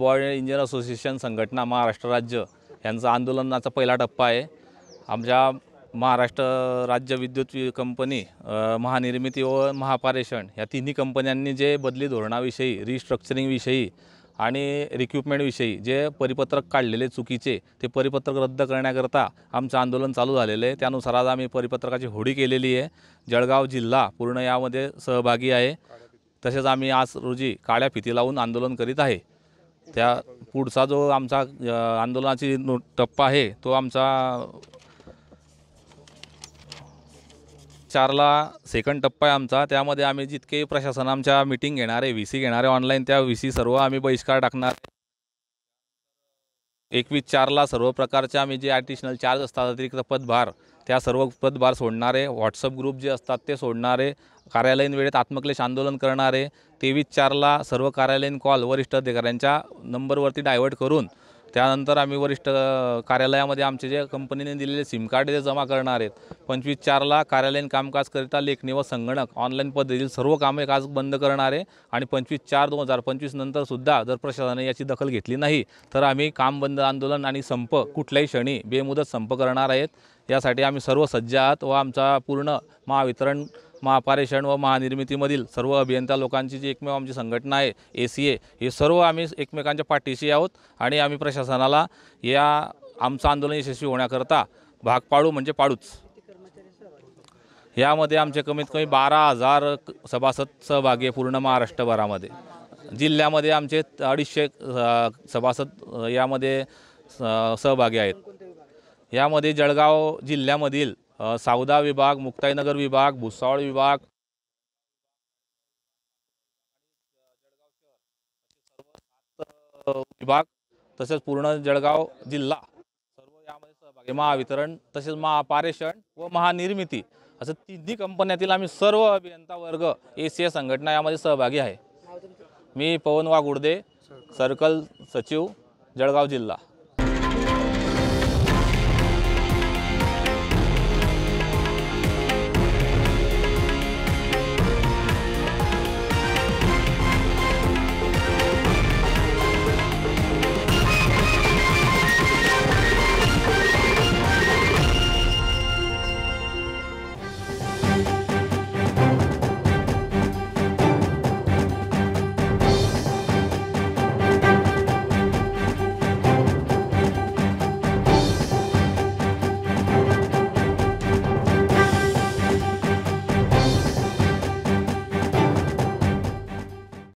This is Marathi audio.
बॉय इंजिनियर असोसिएशन संघटना महाराष्ट्र राज्य यांचा आंदोलनाचा पहिला टप्पा आहे। आमच्या महाराष्ट्र राज्य विद्युत कंपनी, महानिर्मिती व महापारेषण या तिन्ही कंपन्यांनी जे बदली धोरणाविषयी, रिस्ट्रक्चरिंगविषयी आणि रिक्रुटमेंटविषयी जे परिपत्रक काढलेले चुकीचे, ते परिपत्रक रद्द करण्याकरता आमचं आंदोलन चालू झालेलं आहे। त्यानुसार आज आम्ही परिपत्रकाची होळी केलेली आहे। जळगाव जिल्हा पूर्ण यामध्ये सहभागी आहे। तसेच आम्ही आज रोजी काळ्या फिती लावून आंदोलन करीत आहे। त्या पुढचा जो आमचा आंदोलनाची टप्पा आहे तो आमचा 4ला सेकंड टप्पा आहे आमचा। त्यामध्ये आम्ही जितके प्रशासन आमच्या मीटिंग घेणार आहे, व्हीसी घेणार आहे ऑनलाईन, त्या व्हीसी सर्व आम्ही बहिष्कार टाकणार। 21/4ला सर्व प्रकारचे आम्ही जे ॲडिशनल चार्ज असतात, अतिरिक्त पदभार, त्या सर्व पदभार सोडणारे, व्हॉट्सअप ग्रुप जे असतात ते सोडणारे, कार्यालयीन वेळेत आत्मक्लेश आंदोलन करणारे, 23/4ला सर्व कार्यालयीन कॉल वरिष्ठ अधिकाऱ्यांच्या नंबरवरती डायव्हर्ट करून त्यानंतर आम्ही वरिष्ठ कार्यालयामध्ये आमचे जे कंपनीने दिलेले सिम कार्ड ते जमा करणार आहेत। 25/4ला कार्यालयीन कामकाजकरिता लेखणी व संगणक ऑनलाईन पद्धतीतील सर्व कामे आज बंद करणार आहे आणि 25/4/2025 नंतर सुद्धा जर प्रशासनाने याची दखल घेतली नाही तर आम्ही काम बंद आंदोलन आणि संप कुठल्याही क्षणी बेमुदत संप करणार आहेत। यासाठी आम्ही सर्व सज्ज आहात व आमचा पूर्ण महावितरण, महापारेषण व महानिर्मितीमधील सर्व अभियंता लोकांची जी एकमेव आमची संघटना आहे ACA, हे सर्व आम्ही एकमेकांच्या पाठीशी आहोत आणि आम्ही प्रशासनाला या आमचं आंदोलन यशस्वी होण्याकरता भाग पाडू म्हणजे पाडूच। यामध्ये आमचे कमीत कमी 12,000 सभासद सहभागी आहे पूर्ण महाराष्ट्रभरामध्ये। जिल्ह्यामध्ये आमचे 250 सभासद यामध्ये सहभागी आहेत। यामध्ये जळगाव जिल्ह्यामधील सावदा विभाग, मुक्ताईनगर विभाग, भुसावळ विभाग, विभाग तसेच पूर्ण जळगाव जिल्हा सर्व यामध्ये सहभागी, महावितरण तसेच महापारेषण व महानिर्मिती असं तिन्ही कंपन्यातील आम्ही सर्व अभियंता वर्ग ACA संघटना यामध्ये सहभागी आहे। मी पवन वाघुर्दे, सर्कल सचिव, जळगाव जिल्हा।